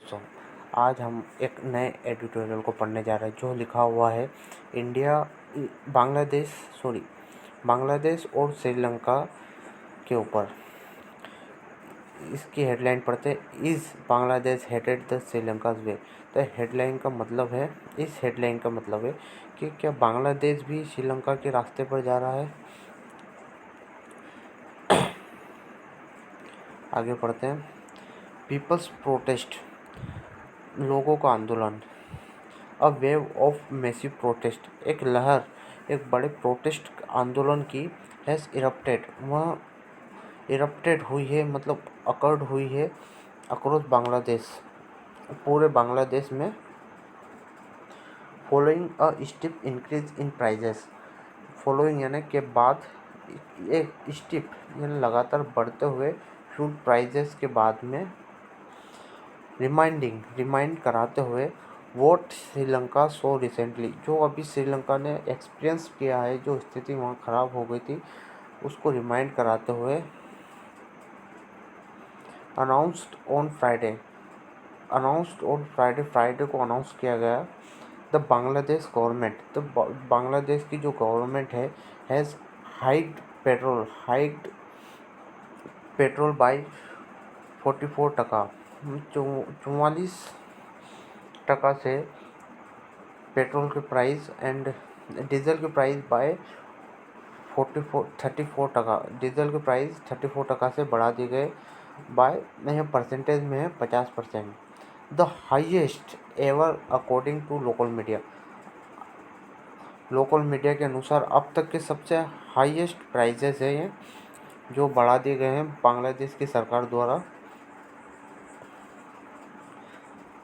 सो आज हम एक नए एडिटोरियल को पढ़ने जा रहे हैं जो लिखा हुआ है इंडिया बांग्लादेश और श्रीलंका के ऊपर। इसकी हेडलाइन पढ़ते हैं, is Bangladesh headed the Sri Lanka's वे। तो इस हेडलाइन का मतलब है कि क्या बांग्लादेश भी श्रीलंका के रास्ते पर जा रहा है। आगे पढ़ते हैं। पीपल्स प्रोटेस्ट, लोगों का आंदोलन। A wave of massive protest, एक लहर, एक बड़े प्रोटेस्ट आंदोलन की हैज़ इरप्टेड, वह इरप्टेड हुई है, मतलब अकर्ड हुई है अक्रॉस बांग्लादेश, पूरे बांग्लादेश में। Following a steep increase in prices, following यानी के बाद, एक स्टीप यानी लगातार बढ़ते हुए फूड प्राइजेस के बाद में, रिमाइंड कराते हुए वोट श्रीलंका सो रिसेंटली, जो अभी श्रीलंका ने एक्सपीरियंस किया है, जो स्थिति वहाँ ख़राब हो गई थी, उसको रिमाइंड कराते हुए अनाउंस्ड ऑन फ्राइडे को अनाउंस किया गया। द बांग्लादेश गवर्नमेंट, तो बांग्लादेश की जो गवर्नमेंट है, हैज़ हाइक्ड पेट्रोल बाई 44%, 44% से पेट्रोल के प्राइस एंड डीजल के प्राइस बाय 34%, डीजल के प्राइस 34% से बढ़ा दिए गए। बाय यह परसेंटेज में है 50%। The highest ever according to local media के अनुसार अब तक के सबसे हाईएस्ट प्राइजेस है ये, जो बढ़ा दिए गए हैं बांग्लादेश की सरकार द्वारा।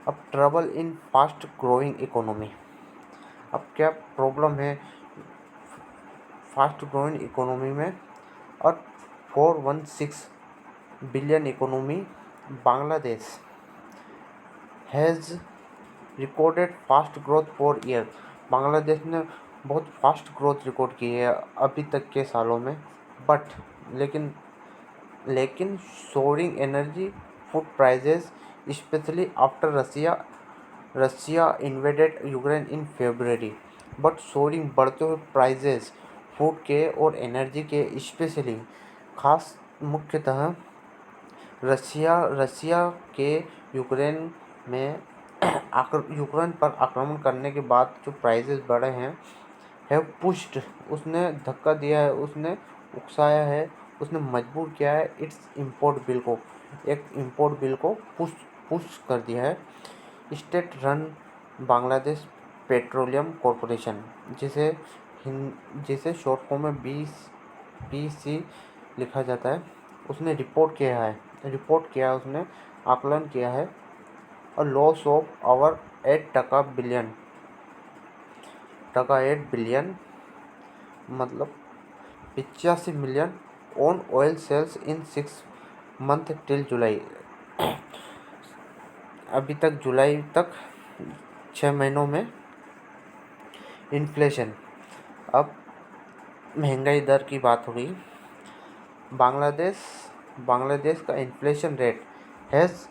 अब trouble in fast growing economy, अब क्या प्रॉब्लम है फास्ट ग्रोइंग इकोनॉमी में। और 416 billion economy, Bangladesh has recorded fast growth for year, Bangladesh ने बहुत फास्ट ग्रोथ रिकॉर्ड की है अभी तक के सालों में। बट लेकिन soaring energy food prices, specially after Russia invaded Ukraine in February, but soaring बढ़ते हुए प्राइजेस फूड के और एनर्जी के, स्पेशली खास मुख्यतः रसिया के यूक्रेन पर आक्रमण करने के बाद जो प्राइजेस बढ़े हैं, हैव पुश्ड, उसने धक्का दिया है, उसने उकसाया है, उसने मजबूर किया है एक इम्पोर्ट बिल को पुश कर दिया है। State run Bangladesh petroleum corporation, जिसे शॉर्ट फॉर्म में BPC लिखा जाता है, उसने रिपोर्ट किया है, उसने आकलन किया है। A loss of over 8 billion, मतलब 85 million on oil sales in 6 month till July, अभी तक जुलाई तक 6 महीनों में। इन्फ्लेशन, अब महंगाई दर की बात हो गई। बांग्लादेश का इन्फ्लेशन रेट हैज़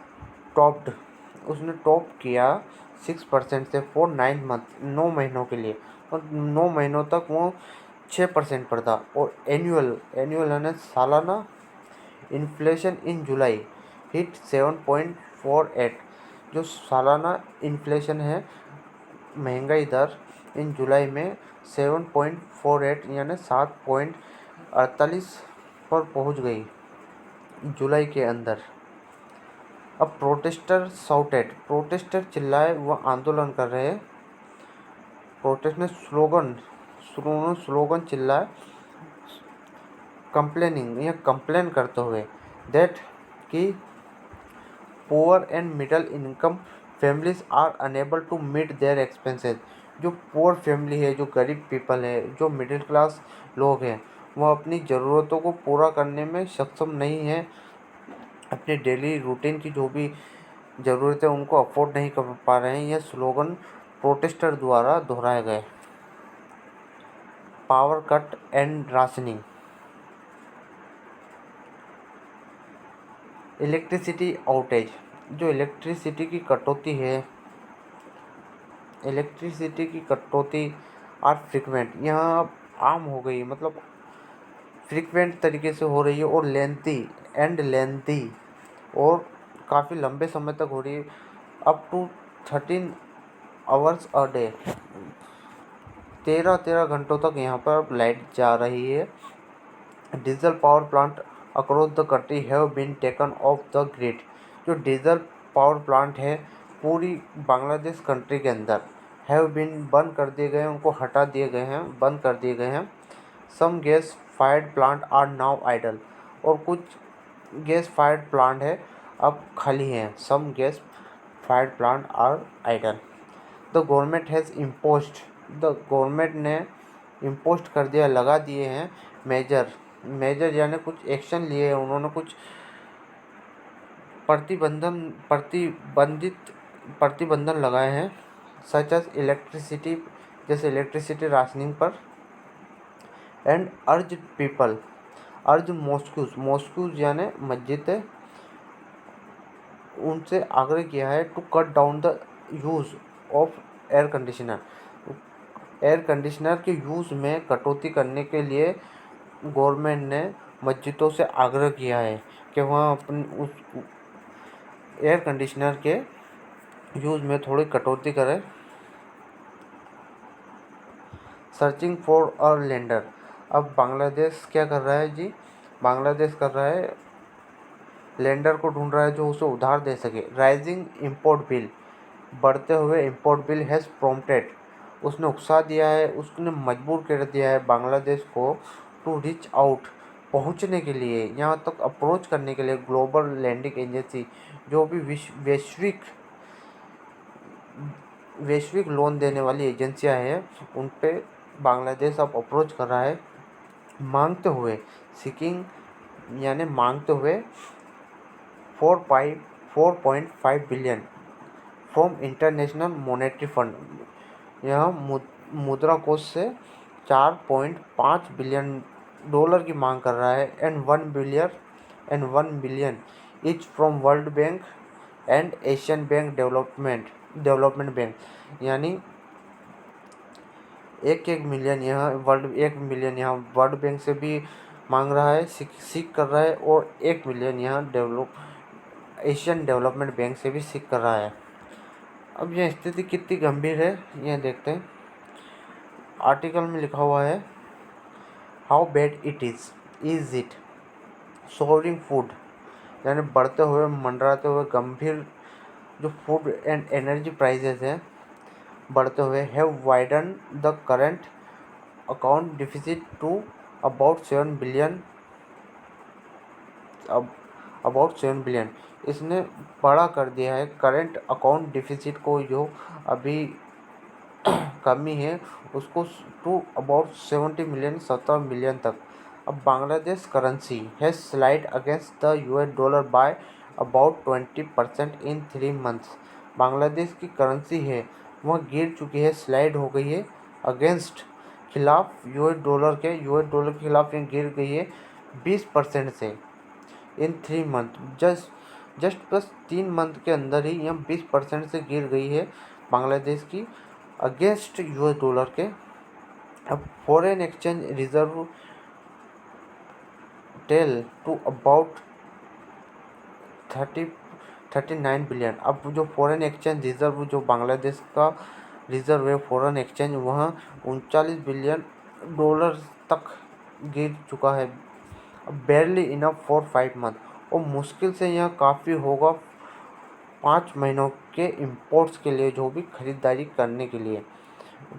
टॉप्ड, उसने टॉप किया 6% से फॉर 9 मंथ, 9 महीनों के लिए, और 9 महीनों तक वो 6% पर था। और एनुअल यानी सालाना इन्फ्लेशन इन जुलाई हिट 7.48, जो सालाना इन्फ्लेशन है, महंगाई दर इन जुलाई में 7.48 यानी 7.48 पर पहुंच गई जुलाई के अंदर। अब प्रोटेस्टर चिल्लाए, वह आंदोलन कर रहे हैं। प्रोटेस्ट में स्लोगन चिल्लाए, कंप्लेन करते हुए दैट कि poor and middle income families are unable to meet their expenses, जो पुअर फैमिली है, जो गरीब पीपल है, जो मिडिल क्लास लोग हैं, वह अपनी ज़रूरतों को पूरा करने में सक्षम नहीं है, अपने डेली रूटीन की जो भी ज़रूरतें उनको अफोर्ड नहीं कर पा रहे हैं। यह स्लोगन प्रोटेस्टर द्वारा दोहराए गए। Power cut and rationing, electricity outage, जो इलेक्ट्रिसिटी की कटौती आर फ्रिक्वेंट यहाँ आम हो गई, मतलब फ्रिक्वेंट तरीके से हो रही है और लेंथी और काफ़ी लंबे समय तक हो रही है, up to 13 hours a day. 13 घंटों तक यहाँ पर लाइट जा रही है। Diesel power plant across the country have been taken off the grid. जो डीजल पावर प्लांट है पूरी बांग्लादेश कंट्री के अंदर हैव बीन बंद कर दिए गए हैं, उनको हटा दिए गए हैं, बंद कर दिए गए हैं। Some gas fired plant are now idle. और कुछ गैस फायर्ड प्लांट है अब खाली हैं। Some gas fired plant are idle. The government ने इम्पोस्ट कर दिया, लगा दिए हैं मेजर यानी कुछ एक्शन लिए हैं उन्होंने, कुछ प्रतिबंधन लगाए हैं, सच एज इलेक्ट्रिसिटी, जैसे इलेक्ट्रिसिटी राशनिंग पर। एंड अर्ज मॉस्क्यूज यानी मस्जिद है, उनसे आग्रह किया है to cut down the use of air conditioner के यूज़ में कटौती करने के लिए गवर्नमेंट ने मस्जिदों से आग्रह किया है कि वहाँ अपनी उस एयर कंडीशनर के यूज़ में थोड़ी कटौती करें। Searching for a lender. अब बांग्लादेश क्या कर रहा है जी, बांग्लादेश कर रहा है लेंडर को ढूंढ रहा है जो उसे उधार दे सके। राइजिंग इम्पोर्ट बिल, बढ़ते हुए इम्पोर्ट बिल हैज़ प्रॉम्प्टेड, उसने उकसा दिया है, उसने मजबूर कर दिया है बांग्लादेश को टू रीच आउट, पहुंचने के लिए, यहाँ तक अप्रोच करने के लिए ग्लोबल लैंडिंग एजेंसी, जो भी वैश्विक लोन देने वाली एजेंसियां हैं, उन पे बांग्लादेश अब अप्रोच कर रहा है मांगते हुए 4.5 billion from international monetary fund. यह मुद्रा कोष से 4.5 बिलियन डॉलर की मांग कर रहा है। And 1 billion etch from world bank and Asian bank development bank, यानी 1 मिलियन यहाँ वर्ल्ड बैंक से भी मांग रहा है, सीख कर रहा है, और 1 मिलियन यहाँ एशियन डेवलपमेंट बैंक से भी सीख कर रहा है। अब यह स्थिति कितनी गंभीर है यह देखते हैं। आर्टिकल में लिखा हुआ है how bad it is it souring food, यानी बढ़ते हुए मंडराते हुए गंभीर जो फूड एंड एनर्जी प्राइसेस हैं बढ़ते हुए, have widen the current account deficit to about 7 billion. इसने बड़ा कर दिया है करंट अकाउंट डिफिसिट को, जो अभी कमी है उसको, टू अबाउट 70 मिलियन तक। अब Bangladesh currency has slide against the US dollar by about 20% in 3 months. Bangladesh की करेंसी है वह गिर चुकी है, स्लाइड हो गई है अगेंस्ट, खिलाफ US डॉलर के खिलाफ ये गिर गई है 20% से इन 3 मंथ। जस्ट बस 3 मंथ के अंदर ही यह 20% से गिर गई है बांग्लादेश की अगेंस्ट US डॉलर के। अब foreign exchange reserve fell to about 39 billion. अब जो फॉरेन एक्सचेंज रिजर्व, जो बांग्लादेश का रिजर्व है फॉरेन एक्सचेंज, वहाँ 39 बिलियन डॉलर तक गिर चुका है। बेरली इनफ फॉर 5 मंथ, और मुश्किल से यह काफ़ी होगा 5 महीनों के इम्पोर्ट्स के लिए, जो भी खरीदारी करने के लिए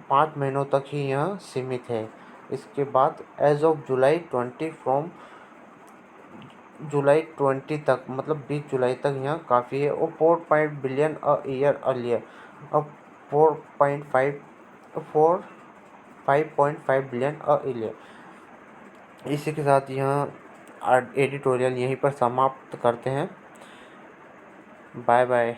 5 महीनों तक ही यह सीमित है। इसके बाद एज ऑफ जुलाई 20 तक, मतलब 20 जुलाई तक यहाँ काफ़ी है। और 4 बिलियन अ ईयर अर्लियर, अब 5.5 बिलियन अ ईयर। इसी के साथ यहाँ एडिटोरियल यहीं पर समाप्त करते हैं। Bye bye.